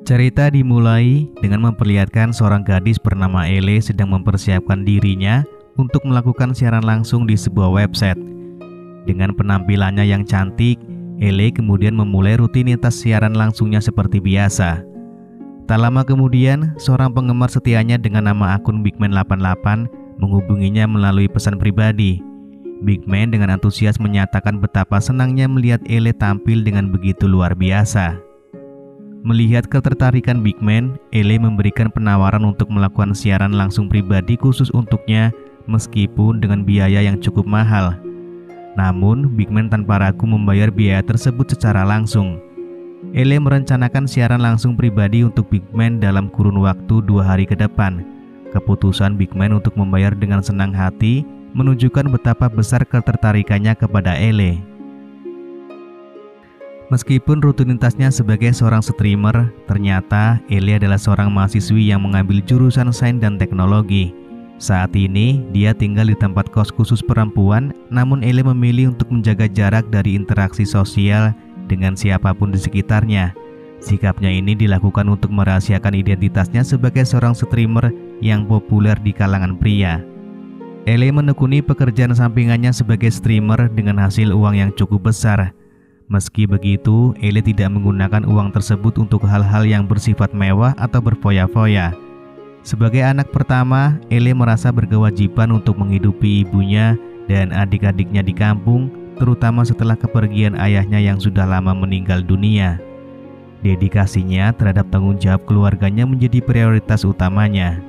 Cerita dimulai dengan memperlihatkan seorang gadis bernama Ele sedang mempersiapkan dirinya untuk melakukan siaran langsung di sebuah website. Dengan penampilannya yang cantik, Ele kemudian memulai rutinitas siaran langsungnya seperti biasa. Tak lama kemudian, seorang penggemar setianya dengan nama akun Bigman88 menghubunginya melalui pesan pribadi. Bigman dengan antusias menyatakan betapa senangnya melihat Ele tampil dengan begitu luar biasa. Melihat ketertarikan Bigman, Ele memberikan penawaran untuk melakukan siaran langsung pribadi khusus untuknya meskipun dengan biaya yang cukup mahal. Namun, Bigman tanpa ragu membayar biaya tersebut secara langsung. Ele merencanakan siaran langsung pribadi untuk Bigman dalam kurun waktu 2 hari ke depan. Keputusan Bigman untuk membayar dengan senang hati menunjukkan betapa besar ketertarikannya kepada Ele. Meskipun rutinitasnya sebagai seorang streamer, ternyata Ele adalah seorang mahasiswi yang mengambil jurusan sains dan teknologi. Saat ini, dia tinggal di tempat kos khusus perempuan, namun Ele memilih untuk menjaga jarak dari interaksi sosial dengan siapapun di sekitarnya. Sikapnya ini dilakukan untuk merahasiakan identitasnya sebagai seorang streamer yang populer di kalangan pria. Ele menekuni pekerjaan sampingannya sebagai streamer dengan hasil uang yang cukup besar. Meski begitu, Ele tidak menggunakan uang tersebut untuk hal-hal yang bersifat mewah atau berfoya-foya. Sebagai anak pertama, Ele merasa berkewajiban untuk menghidupi ibunya dan adik-adiknya di kampung, terutama setelah kepergian ayahnya yang sudah lama meninggal dunia. Dedikasinya terhadap tanggung jawab keluarganya menjadi prioritas utamanya.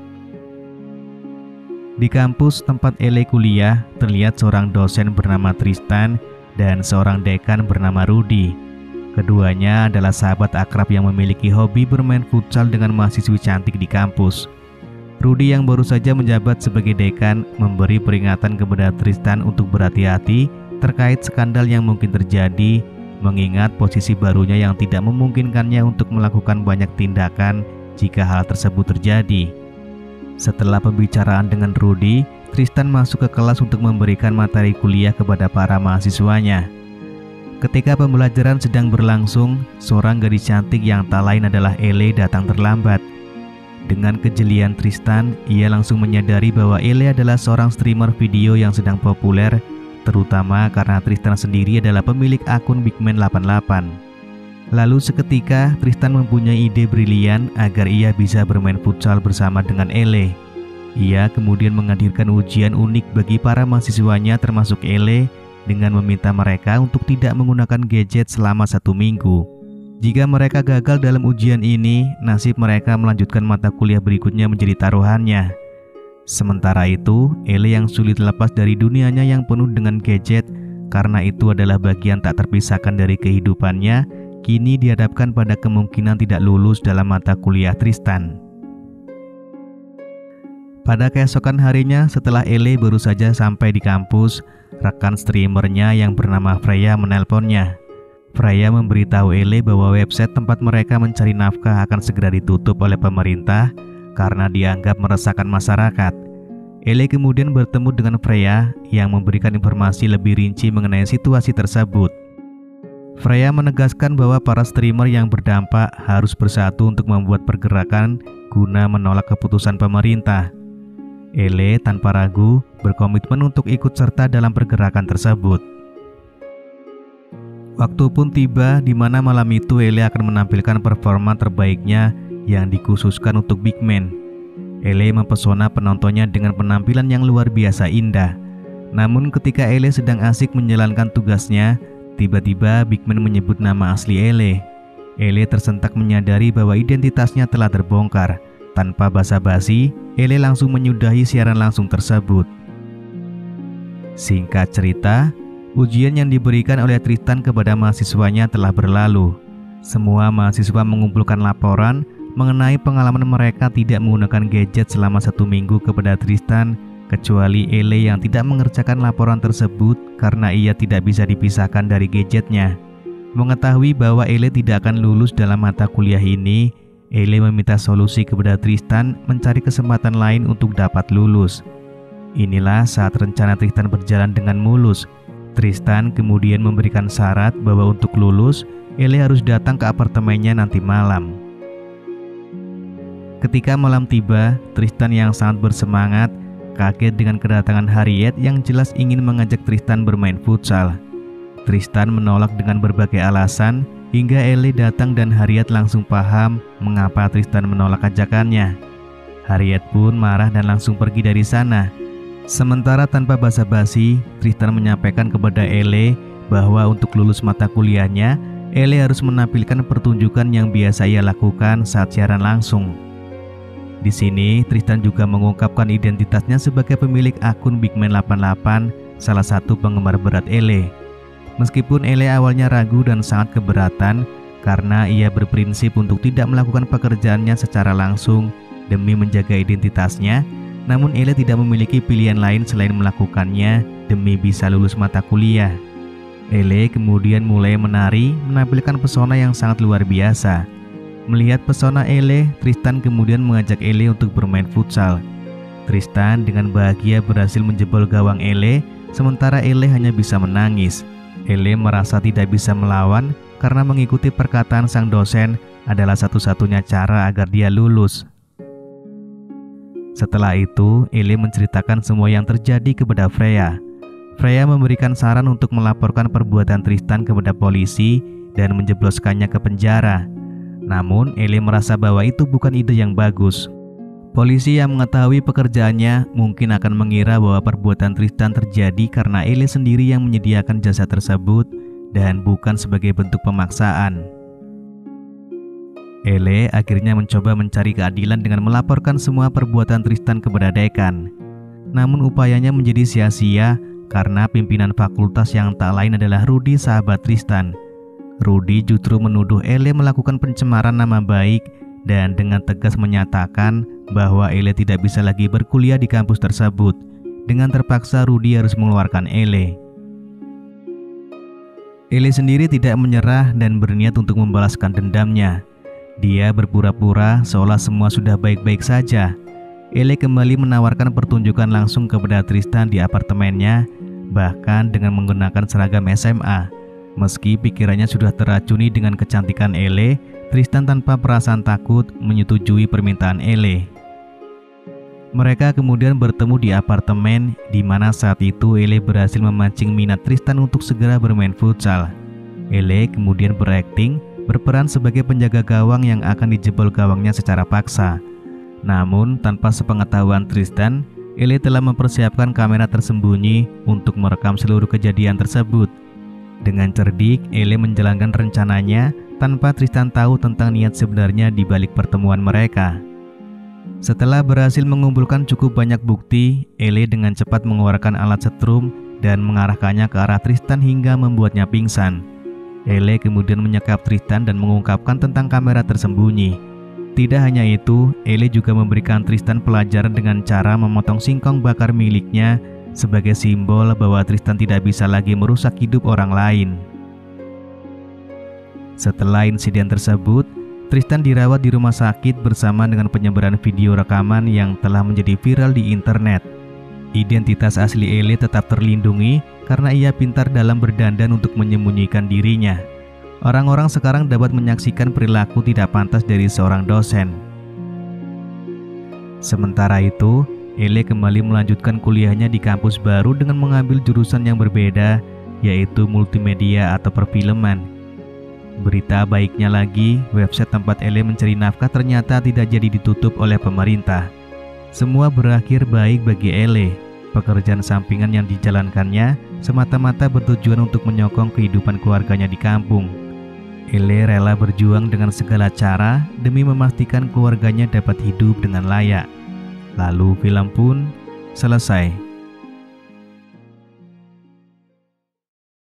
Di kampus tempat Ele kuliah, terlihat seorang dosen bernama Tristan dan seorang dekan bernama Rudy. Keduanya adalah sahabat akrab yang memiliki hobi bermain futsal dengan mahasiswi cantik di kampus. Rudy yang baru saja menjabat sebagai dekan memberi peringatan kepada Tristan untuk berhati-hati terkait skandal yang mungkin terjadi, mengingat posisi barunya yang tidak memungkinkannya untuk melakukan banyak tindakan jika hal tersebut terjadi. Setelah pembicaraan dengan Rudy, Tristan masuk ke kelas untuk memberikan materi kuliah kepada para mahasiswanya. Ketika pembelajaran sedang berlangsung, seorang gadis cantik yang tak lain adalah Ele datang terlambat. Dengan kejelian Tristan, ia langsung menyadari bahwa Ele adalah seorang streamer video yang sedang populer, terutama karena Tristan sendiri adalah pemilik akun Bigman88. Lalu seketika, Tristan mempunyai ide brilian agar ia bisa bermain futsal bersama dengan Ele. Ia kemudian menghadirkan ujian unik bagi para mahasiswanya termasuk Ele dengan meminta mereka untuk tidak menggunakan gadget selama 1 minggu. Jika mereka gagal dalam ujian ini, nasib mereka melanjutkan mata kuliah berikutnya menjadi taruhannya. Sementara itu, Ele yang sulit lepas dari dunianya yang penuh dengan gadget karena itu adalah bagian tak terpisahkan dari kehidupannya, kini dihadapkan pada kemungkinan tidak lulus dalam mata kuliah Tristan. Pada keesokan harinya setelah Ele baru saja sampai di kampus, rekan streamernya yang bernama Freya menelponnya. Freya memberitahu Ele bahwa website tempat mereka mencari nafkah akan segera ditutup oleh pemerintah karena dianggap meresahkan masyarakat. Ele kemudian bertemu dengan Freya yang memberikan informasi lebih rinci mengenai situasi tersebut. Freya menegaskan bahwa para streamer yang berdampak harus bersatu untuk membuat pergerakan guna menolak keputusan pemerintah. Ele tanpa ragu berkomitmen untuk ikut serta dalam pergerakan tersebut. Waktu pun tiba di mana malam itu Ele akan menampilkan performa terbaiknya yang dikhususkan untuk Bigman. Ele mempesona penontonnya dengan penampilan yang luar biasa indah. Namun ketika Ele sedang asik menjalankan tugasnya, tiba-tiba Bigman menyebut nama asli Ele. Ele tersentak menyadari bahwa identitasnya telah terbongkar. Tanpa basa-basi, Ele langsung menyudahi siaran langsung tersebut. Singkat cerita, ujian yang diberikan oleh Tristan kepada mahasiswanya telah berlalu. Semua mahasiswa mengumpulkan laporan mengenai pengalaman mereka tidak menggunakan gadget selama 1 minggu kepada Tristan, kecuali Ele yang tidak mengerjakan laporan tersebut karena ia tidak bisa dipisahkan dari gadgetnya. Mengetahui bahwa Ele tidak akan lulus dalam mata kuliah ini, Ele meminta solusi kepada Tristan mencari kesempatan lain untuk dapat lulus. Inilah saat rencana Tristan berjalan dengan mulus. Tristan kemudian memberikan syarat bahwa untuk lulus, Ele harus datang ke apartemennya nanti malam. Ketika malam tiba, Tristan yang sangat bersemangat kaget dengan kedatangan Harriet yang jelas ingin mengajak Tristan bermain futsal. Tristan menolak dengan berbagai alasan hingga Ellie datang dan Harriet langsung paham mengapa Tristan menolak ajakannya. Harriet pun marah dan langsung pergi dari sana. Sementara tanpa basa-basi, Tristan menyampaikan kepada Ellie bahwa untuk lulus mata kuliahnya, Ellie harus menampilkan pertunjukan yang biasa ia lakukan saat siaran langsung. Di sini, Tristan juga mengungkapkan identitasnya sebagai pemilik akun Bigman88, salah satu penggemar berat Ellie. Meskipun Ellie awalnya ragu dan sangat keberatan karena ia berprinsip untuk tidak melakukan pekerjaannya secara langsung demi menjaga identitasnya, namun Ellie tidak memiliki pilihan lain selain melakukannya demi bisa lulus mata kuliah. Ellie kemudian mulai menari, menampilkan pesona yang sangat luar biasa. Melihat pesona Ellie, Tristan kemudian mengajak Ellie untuk bermain futsal. Tristan dengan bahagia berhasil menjebol gawang Ellie, sementara Ellie hanya bisa menangis. Ellie merasa tidak bisa melawan karena mengikuti perkataan sang dosen adalah satu-satunya cara agar dia lulus. Setelah itu, Ellie menceritakan semua yang terjadi kepada Freya. Freya memberikan saran untuk melaporkan perbuatan Tristan kepada polisi dan menjebloskannya ke penjara. Namun, Ellie merasa bahwa itu bukan ide yang bagus. Polisi yang mengetahui pekerjaannya mungkin akan mengira bahwa perbuatan Tristan terjadi karena Ellie sendiri yang menyediakan jasa tersebut dan bukan sebagai bentuk pemaksaan. Ellie akhirnya mencoba mencari keadilan dengan melaporkan semua perbuatan Tristan kepada dekan. Namun upayanya menjadi sia-sia karena pimpinan fakultas yang tak lain adalah Rudy, sahabat Tristan. Rudy justru menuduh Ellie melakukan pencemaran nama baik dan dengan tegas menyatakan bahwa Ellie tidak bisa lagi berkuliah di kampus tersebut. Dengan terpaksa Rudy harus mengeluarkan Ellie. Ellie sendiri tidak menyerah dan berniat untuk membalaskan dendamnya. Dia berpura-pura seolah semua sudah baik-baik saja. Ellie kembali menawarkan pertunjukan langsung kepada Tristan di apartemennya, bahkan dengan menggunakan seragam SMA. Meski pikirannya sudah teracuni dengan kecantikan Ellie, Tristan tanpa perasaan takut menyetujui permintaan Ellie. Mereka kemudian bertemu di apartemen, di mana saat itu Ellie berhasil memancing minat Tristan untuk segera bermain futsal. Ellie kemudian berakting, berperan sebagai penjaga gawang yang akan dijebol gawangnya secara paksa. Namun, tanpa sepengetahuan Tristan, Ellie telah mempersiapkan kamera tersembunyi untuk merekam seluruh kejadian tersebut. Dengan cerdik, Ellie menjalankan rencananya tanpa Tristan tahu tentang niat sebenarnya di balik pertemuan mereka. Setelah berhasil mengumpulkan cukup banyak bukti, Ellie dengan cepat mengeluarkan alat setrum dan mengarahkannya ke arah Tristan hingga membuatnya pingsan. Ellie kemudian menyekap Tristan dan mengungkapkan tentang kamera tersembunyi. Tidak hanya itu, Ellie juga memberikan Tristan pelajaran dengan cara memotong singkong bakar miliknya sebagai simbol bahwa Tristan tidak bisa lagi merusak hidup orang lain. Setelah insiden tersebut, Tristan dirawat di rumah sakit bersama dengan penyebaran video rekaman yang telah menjadi viral di internet. Identitas asli Ellie tetap terlindungi karena ia pintar dalam berdandan untuk menyembunyikan dirinya. Orang-orang sekarang dapat menyaksikan perilaku tidak pantas dari seorang dosen. Sementara itu, Ellie kembali melanjutkan kuliahnya di kampus baru dengan mengambil jurusan yang berbeda, yaitu multimedia atau perfilman. Berita baiknya lagi, website tempat Ellie mencari nafkah ternyata tidak jadi ditutup oleh pemerintah. Semua berakhir baik bagi Ellie. Pekerjaan sampingan yang dijalankannya semata-mata bertujuan untuk menyokong kehidupan keluarganya di kampung. Ellie rela berjuang dengan segala cara demi memastikan keluarganya dapat hidup dengan layak. Lalu film pun selesai.